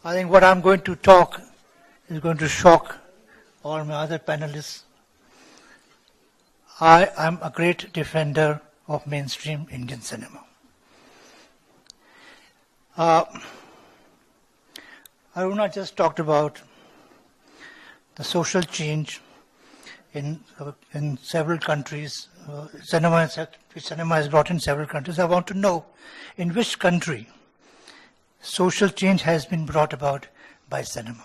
I think what I'm going to talk is going to shock all my other panelists. I am a great defender of mainstream Indian cinema. Aruna just talked about the social change in several countries. Cinema is brought in several countries. I want to know in which country social change has been brought about by cinema.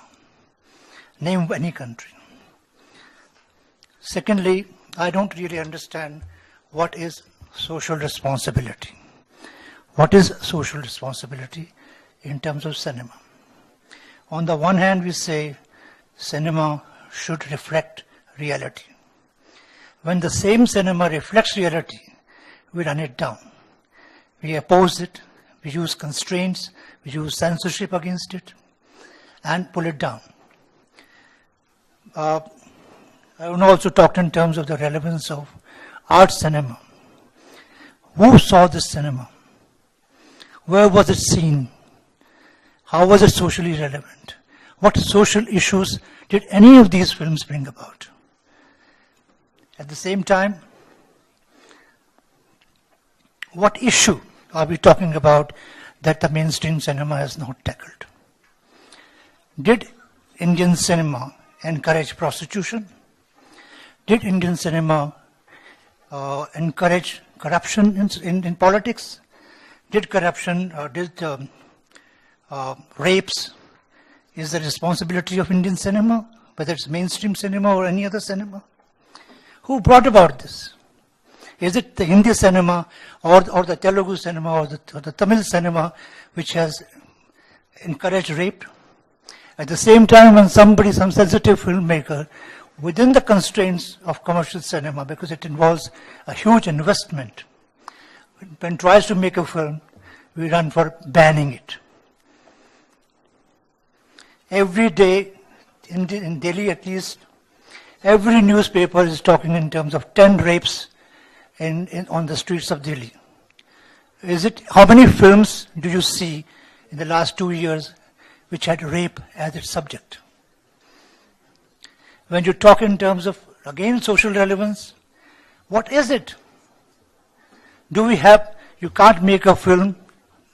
Name any country. Secondly, I don't really understand what is social responsibility. What is social responsibility in terms of cinema? On the one hand, we say cinema should reflect reality. When the same cinema reflects reality, we run it down. We oppose it, we use constraints, we use censorship against it, and pull it down. I also talked in terms of the relevance of art cinema. Who saw this cinema? Where was it seen? How was it socially relevant? What social issues did any of these films bring about? At the same time, what issue are we talking about that the mainstream cinema has not tackled? Did Indian cinema encourage prostitution? Did Indian cinema encourage corruption in politics? Did corruption, rapes is the responsibility of Indian cinema, whether it's mainstream cinema or any other cinema? Who brought about this? Is it the Hindi cinema or the Telugu cinema or the Tamil cinema which has encouraged rape? At the same time, when some sensitive filmmaker, within the constraints of commercial cinema, because it involves a huge investment, when tries to make a film, we run for banning it. Every day, in Delhi at least, every newspaper is talking in terms of 10 rapes on the streets of Delhi. How many films do you see in the last 2 years which had rape as its subject? When you talk in terms of, again, social relevance, what is it? You can't make a film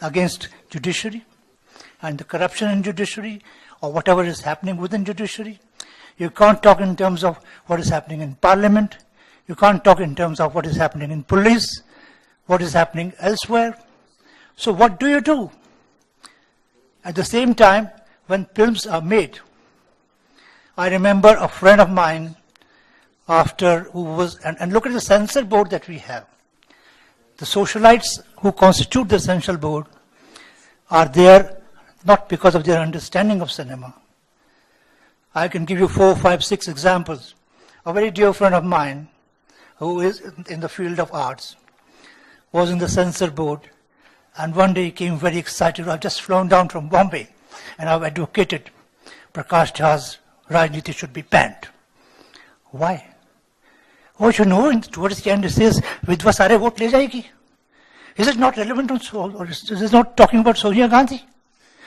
against judiciary and the corruption in judiciary or whatever is happening within judiciary. You can't talk in terms of what is happening in parliament. You can't talk in terms of what is happening in police, what is happening elsewhere. So what do you do? At the same time, when films are made, I remember a friend of mine and look at the censor board that we have. The socialites who constitute the censor board are there not because of their understanding of cinema. I can give you 4, 5, 6 examples. A very dear friend of mine who is in the field of arts was in the censor board, and one day he came very excited. I've just flown down from Bombay and I've advocated Prakash Jha's Rajniti should be banned. Why? Oh, you know, towards the end it says, Vidva sare vote le jayegi. Is it not relevant or is it not talking about Sonia Gandhi?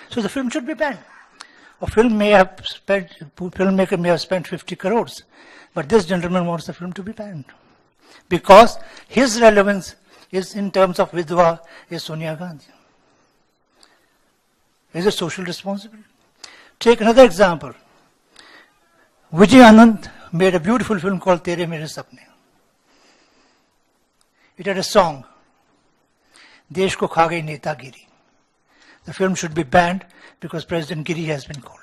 So the film should be banned. A filmmaker may have spent 50 crores, but this gentleman wants the film to be banned. Because his relevance is in terms of Vidva is Sonia Gandhi. Is it social responsibility? Take another example. Vijay Anand made a beautiful film called Tere Mere Sapne. It had a song, Desh ko kha gayi Netagiri. The film should be banned because President Giri has been called.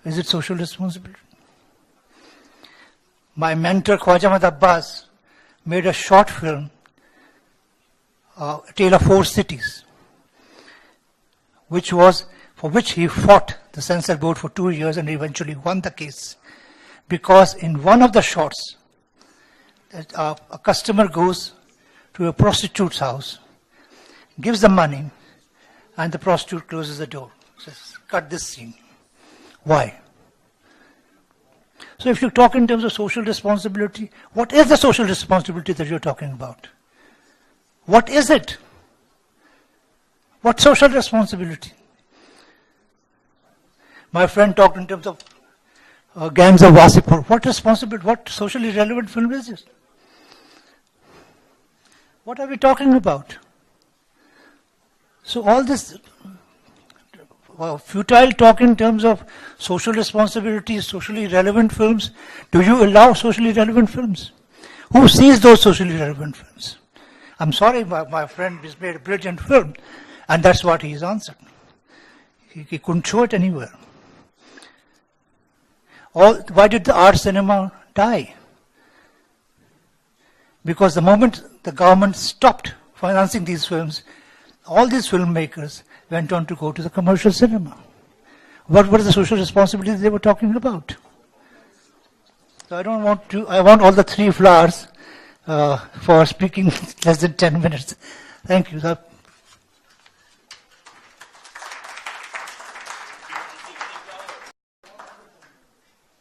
Is it social responsibility? My mentor Khwaja Ahmad Abbas made a short film, A Tale of Four Cities, for which he fought the censor board for 2 years and eventually won the case. Because in one of the shots, a customer goes to a prostitute's house, gives the money, and the prostitute closes the door. Says, cut this scene. Why? So if you talk in terms of social responsibility, what is the social responsibility that you're talking about? What is it? What social responsibility? My friend talked in terms of gangs of Wasipur. What socially relevant film is this? What are we talking about? So all this futile talk in terms of social responsibility, socially relevant films, do you allow socially relevant films? Who sees those socially relevant films? I'm sorry, my friend has made a brilliant film, and that's what he's answered. He couldn't show it anywhere. Why did the art cinema die? Because the moment the government stopped financing these films, all these filmmakers went on to go to the commercial cinema. What were the social responsibilities they were talking about? So I want all the 3 flowers for speaking less than 10 minutes. Thank you, sir.